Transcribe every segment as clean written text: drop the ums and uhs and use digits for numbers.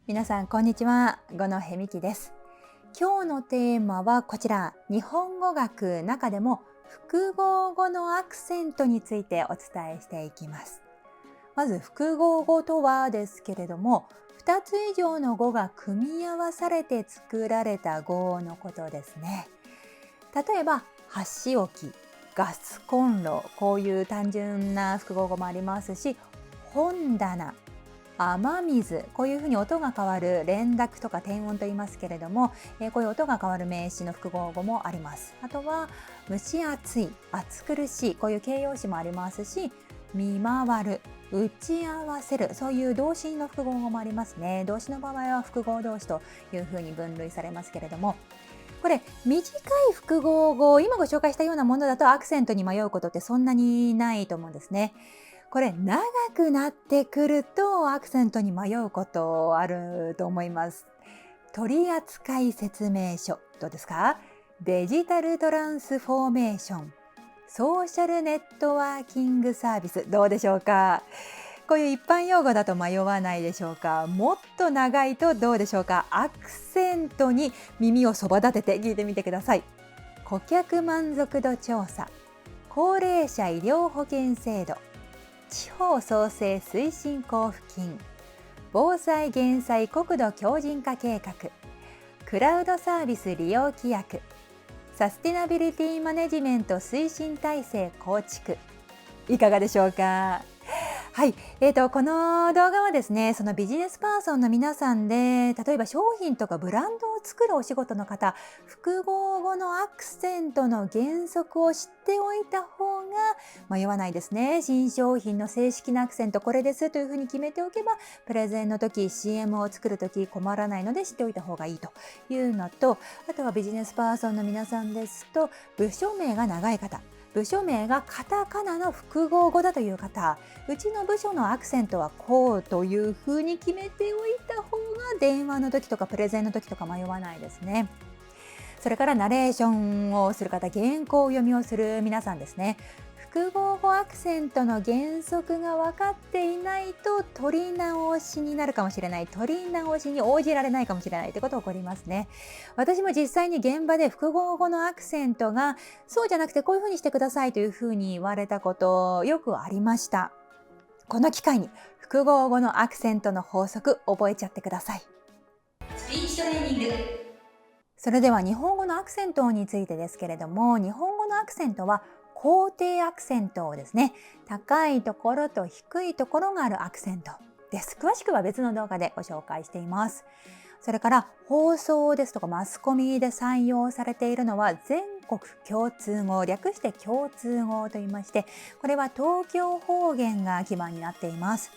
皆さんこんにちは、五野へみきです。今日のテーマはこちら、日本語学中でも複合語のアクセントについてお伝えしていきます。まず複合語とはですけれども、2つ以上の語が組み合わされて作られた語のことですね。例えば箸置き、ガスコンロ、こういう単純な複合語もありますし、本棚、雨水、こういうふうに音が変わる連絡とか転音と言いますけれども、こういう音が変わる名詞の複合語もあります。あとは蒸し暑い、暑苦しい、こういう形容詞もありますし、見回る、打ち合わせる、そういう動詞の複合語もありますね。動詞の場合は複合動詞というふうに分類されますけれども、これ短い複合語、今ご紹介したようなものだとアクセントに迷うことってそんなにないと思うんですね。これ長くなってくるとアクセントに迷うことあると思います。取扱説明書、どうですか？デジタルトランスフォーメーション、ソーシャルネットワーキングサービス、どうでしょうか？こういう一般用語だと迷わないでしょうか？もっと長いとどうでしょうか？アクセントに耳をそば立てて聞いてみてください。顧客満足度調査、高齢者医療保険制度、地方創生推進交付金、防災減災国土強靭化計画、クラウドサービス利用規約、サステナビリティマネジメント推進体制構築、いかがでしょうか？はい、この動画はですね、そのビジネスパーソンの皆さんで、例えば商品とかブランドを作るお仕事の方、複合語のアクセントの原則を知っておいた方が迷わないですね。新商品の正式なアクセントこれですというふうに決めておけば、プレゼンの時、CM を作る時困らないので知っておいた方がいいというのと、あとはビジネスパーソンの皆さんですと、部署名が長い方、部署名がカタカナの複合語だという方、うちの部署のアクセントはこうというふうに決めておいた方が電話の時とかプレゼンの時とか迷わないですね。それからナレーションをする方、原稿読みをする皆さんですね。複合語アクセントの原則が分かっていないと取り直しになるかもしれない、取り直しに応じられないかもしれないということが起こりますね。私も実際に現場で複合語のアクセントがそうじゃなくてこういうふうにしてくださいというふうに言われたことよくありました。この機会に複合語のアクセントの法則覚えちゃってください。スピーチトレーニング。それでは日本語のアクセントについてですけれども、日本語のアクセントは肯定アクセントですね。高いところと低いところがあるアクセントです。詳しくは別の動画でご紹介しています。それから放送ですとかマスコミで採用されているのは全国共通語、略して共通語と言いまして、これは東京方言が基盤になっています。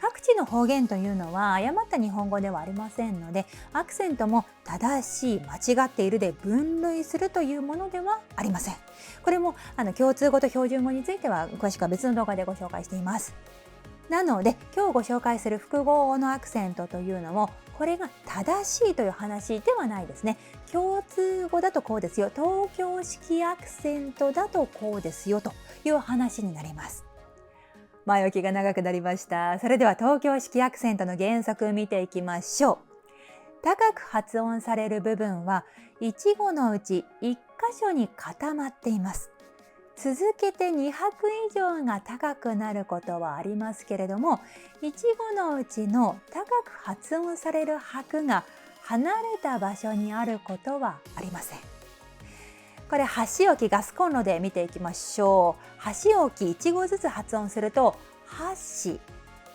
各地の方言というのは誤った日本語ではありませんので、アクセントも正しい、間違っているで分類するというものではありません。これも共通語と標準語については詳しくは別の動画でご紹介しています。なので今日ご紹介する複合語のアクセントというのも、これが正しいという話ではないですね。共通語だとこうですよ、東京式アクセントだとこうですよという話になります。前置きが長くなりました。それでは東京式アクセントの原則を見ていきましょう。高く発音される部分は一語のうち1箇所に固まっています。続けて2拍以上が高くなることはありますけれども、一語のうちの高く発音される拍が離れた場所にあることはありません。これ箸置き、ガスコンロで見ていきましょう。箸置き1語ずつ発音すると箸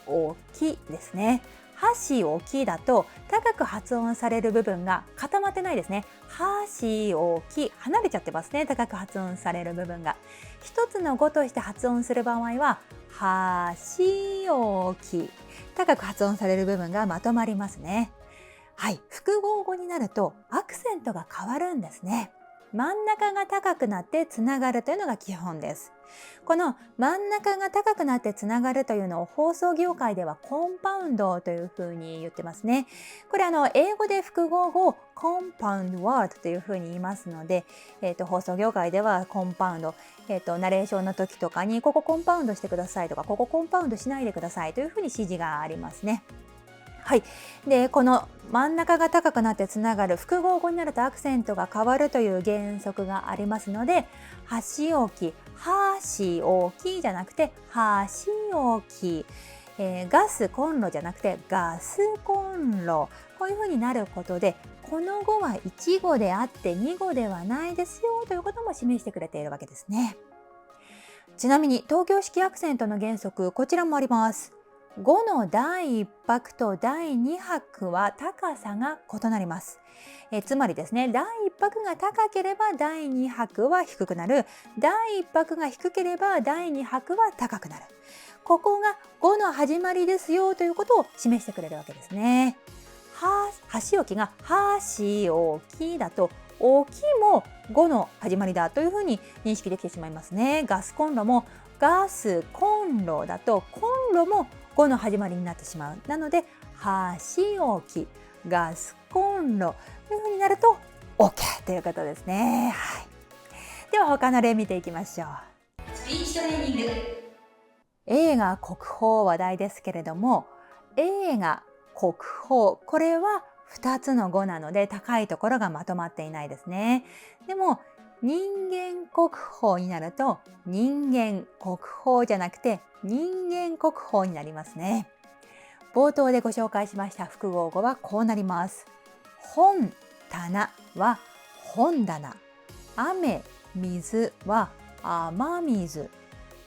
置きですね。箸置きだと高く発音される部分が固まってないですね。箸置き、離れちゃってますね。高く発音される部分が一つの語として発音する場合は箸置き、高く発音される部分がまとまりますね。はい、複合語になるとアクセントが変わるんですね。真ん中が高くなってつながるというのが基本です。この真ん中が高くなってつながるというのを放送業界ではコンパウンドというふうに言ってますね。これ英語で複合語をコンパウンドワードというふうに言いますので、放送業界ではコンパウンド、ナレーションの時とかにここコンパウンドしてくださいとか、ここコンパウンドしないでくださいというふうに指示がありますね。はい、でこの真ん中が高くなってつながる複合語になるとアクセントが変わるという原則がありますので、箸置き、箸置きじゃなくて箸置き、ガスコンロじゃなくてガスコンロ、こういうふうになることでこの語は1語であって2語ではないですよということも示してくれているわけですね。ちなみに東京式アクセントの原則、こちらもあります。語の第1拍と第2拍は高さが異なります。つまりですね、第1拍が高ければ第2拍は低くなる、第1拍が低ければ第2拍は高くなる。ここが語の始まりですよということを示してくれるわけですね。箸置きが箸置きだと置きも語の始まりだというふうに認識できてしまいますね。ガスコンロもガスコンロだとコンロも語の始まりになってしまう。なので箸置き、ガスコンロというふうになると OK ということですね。はい、では他の例見ていきましょう。スピーチトレーニング。映画国宝話題ですけれども、映画国宝、これは2つの語なので高いところがまとまっていないですね。でも人間国宝になると人間国宝じゃなくて人間国宝になりますね。冒頭でご紹介しました複合語はこうなります。本棚は本棚、雨水は雨水、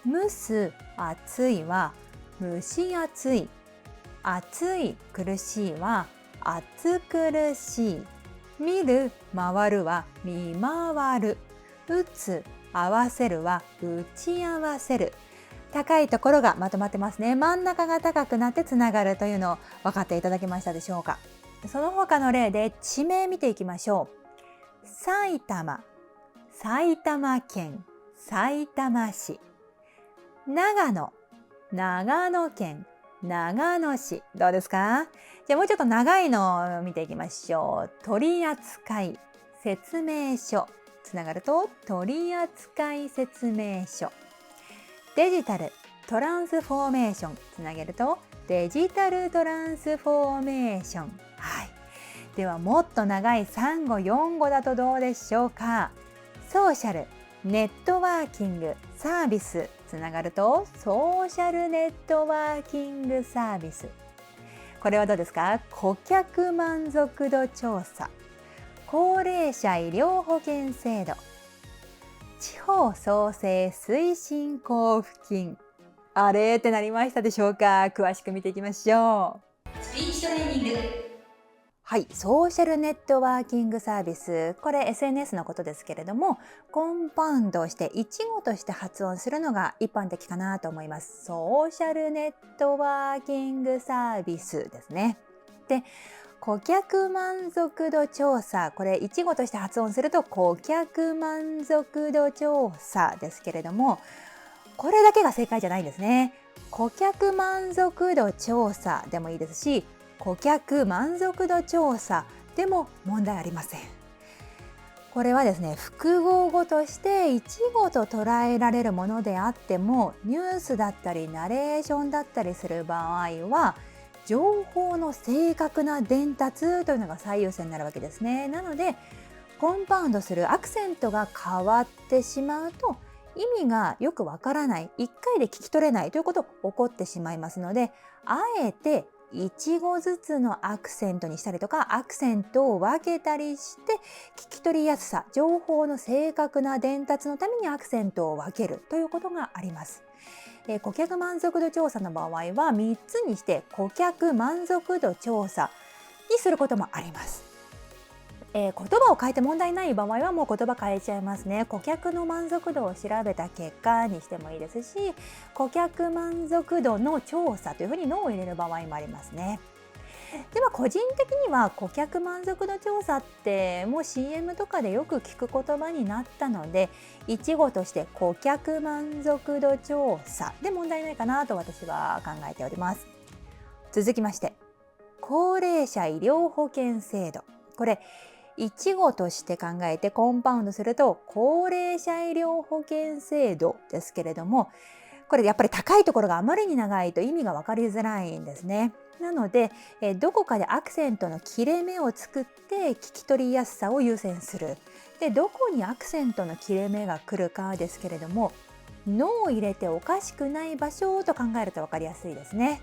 蒸す暑いは蒸し暑い、暑い苦しいは暑苦しい、見る回るは見回る、打つ合わせるは打ち合わせる。高いところがまとまってますね。真ん中が高くなってつながるというのを分かっていただけましたでしょうか。その他の例で地名見ていきましょう。埼玉、埼玉県、さいたま市。長野、長野県、長野市。どうですか？じゃあもうちょっと長いのを見ていきましょう。取扱説明書、つながると取扱説明書。デジタルトランスフォーメーション、つなげるとデジタルトランスフォーメーション。はい、ではもっと長い3語4語だとどうでしょうか。ソーシャルネットワーキングサービス、つながるとソーシャルネットワーキングサービス。これはどうですか？顧客満足度調査、高齢者医療保険制度、地方創生推進交付金。あれってなりましたでしょうか？詳しく見ていきましょう。スピーチトレーニング。はい、ソーシャルネットワーキングサービス、これ SNS のことですけれども、コンパウンドして一語として発音するのが一般的かなと思います。ソーシャルネットワーキングサービスですね。で、顧客満足度調査、これ一語として発音すると顧客満足度調査ですけれども、これだけが正解じゃないんですね。顧客満足度調査でもいいですし、顧客満足度調査でも問題ありません。これはですね、複合語として一語と捉えられるものであっても、ニュースだったりナレーションだったりする場合は情報の正確な伝達というのが最優先になるわけですね。なのでコンパウンドするアクセントが変わってしまうと意味がよくわからない、一回で聞き取れないということが起こってしまいますので、あえて一語ずつのアクセントにしたりとか、アクセントを分けたりして聞き取りやすさ、情報の正確な伝達のためにアクセントを分けるということがあります。顧客満足度調査の場合は3つにして顧客満足度調査にすることもあります。言葉を変えて問題ない場合はもう言葉変えちゃいますね。顧客の満足度を調べた結果にしてもいいですし、顧客満足度の調査というふうに「の」を入れる場合もありますね。では個人的には顧客満足度調査ってもう CM とかでよく聞く言葉になったので、一語として顧客満足度調査で問題ないかなと私は考えております。続きまして、高齢者医療保険制度。これ一語として考えてコンパウンドすると高齢者医療保険制度ですけれども、これやっぱり高いところがあまりに長いと意味が分かりづらいんですね。なので、どこかでアクセントの切れ目を作って聞き取りやすさを優先する。で、どこにアクセントの切れ目が来るかですけれども、のを入れておかしくない場所と考えると分かりやすいですね。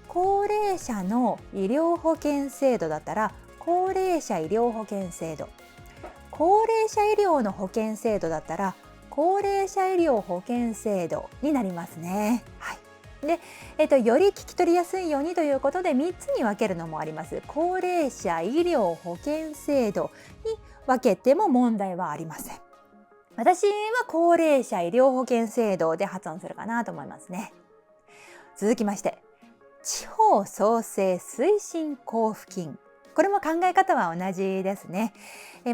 高齢者の医療保険制度だったら高齢者医療保険制度、高齢者医療の保険制度だったら高齢者医療保険制度になりますね。はい。で、より聞き取りやすいようにということで3つに分けるのもあります。高齢者医療保険制度に分けても問題はありません。私は高齢者医療保険制度で発音するかなと思いますね。続きまして、地方創生推進交付金。これも考え方は同じですね。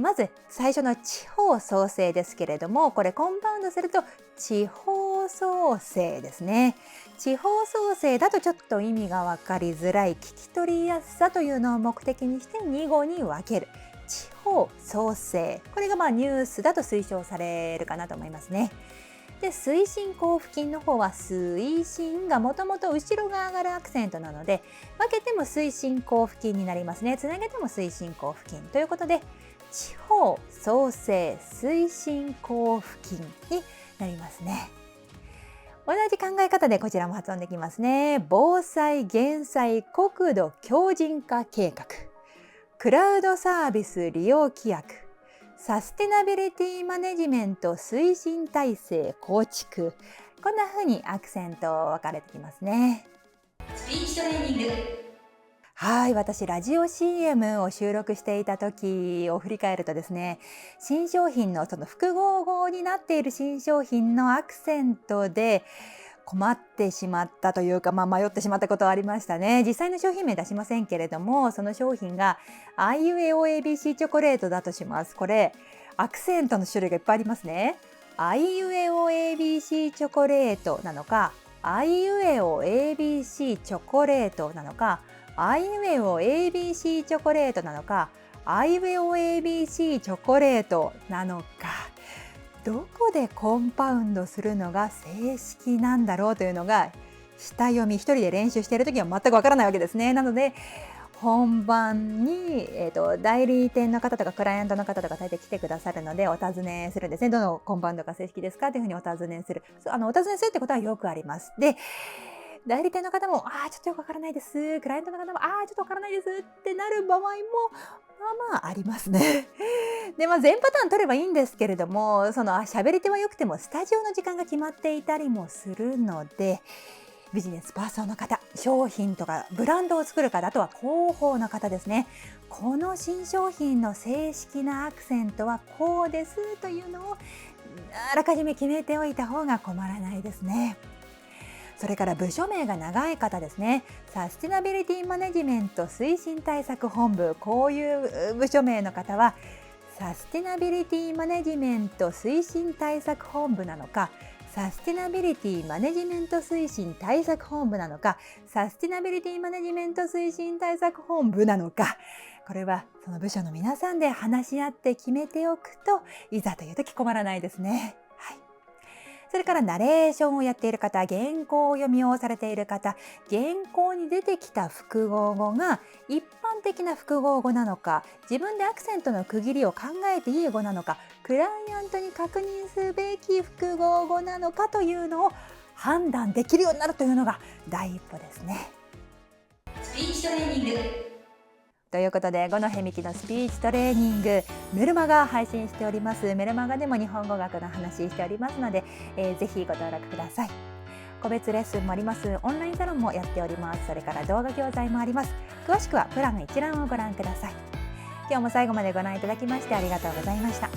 まず最初の地方創生ですけれども、これコンパウンドすると地方創生ですね。地方創生だとちょっと意味が分かりづらい、聞き取りやすさというのを目的にして2語に分ける。地方創生、これがニュースだと推奨されるかなと思いますね。で、推進交付金の方は推進がもともと後ろが上がるアクセントなので、分けても推進交付金になりますね。つなげても推進交付金ということで、地方創生推進交付金になりますね。同じ考え方でこちらも発音できますね。防災減災国土強靭化計画、クラウドサービス利用規約、サステナビリティマネジメント推進体制構築。こんな風にアクセント分かれてきますね。スピーチトレーニング。はい、私ラジオ CM を収録していた時を振り返るとですね、新商品のその複合語になっている新商品のアクセントで困ってしまったというか、迷ってしまったことはありましたね。実際の商品名出しませんけれども、その商品があいうえお ABC チョコレートだとします。これアクセントの種類がいっぱいありますね。あいうえお ABC チョコレートなのか、あいうえお ABC チョコレートなのか、あいうえお ABC チョコレートなのか、あいうえお ABC チョコレートなのか、どこでコンパウンドするのが正式なんだろうというのが、下読み一人で練習している時は全くわからないわけですね。なので本番に、代理店の方とかクライアントの方とか大抵来てくださるのでお尋ねするんですね。どのコンパウンドが正式ですかというふうにお尋ねする。お尋ねするってことはよくあります。で、代理店の方もちょっとよくわからないです。クライアントの方もちょっとわからないですってなる場合もありますね。で、全パターン取ればいいんですけれども、その喋り手はよくてもスタジオの時間が決まっていたりもするので、ビジネスパーソンの方、商品とかブランドを作る方、あとは広報の方ですね。この新商品の正式なアクセントはこうですというのをあらかじめ決めておいた方が困らないですね。それから部署名が長い方ですね。サステナビリティマネジメント推進対策本部、こういう部署名の方はサステナビリティマネジメント推進対策本部なのか、サステナビリティマネジメント推進対策本部なのか、サステナビリティマネジメント推進対策本部なのか、これはその部署の皆さんで話し合って決めておくと、いざという時困らないですね。はい。それからナレーションをやっている方、原稿を読みをされている方、原稿に出てきた複合語が一般的な複合語なのか、自分でアクセントの区切りを考えていい語なのか、クライアントに確認すべき複合語なのかというのを判断できるようになるというのが第一歩ですね。スピーチトレーニング。ということで、五戸美希のスピーチトレーニングメルマガ配信しております。メルマガでも日本語学の話しておりますので、ぜひご登録ください。個別レッスンもあります。オンラインサロンもやっております。それから動画教材もあります。詳しくはプラン一覧をご覧ください。今日も最後までご覧いただきましてありがとうございました。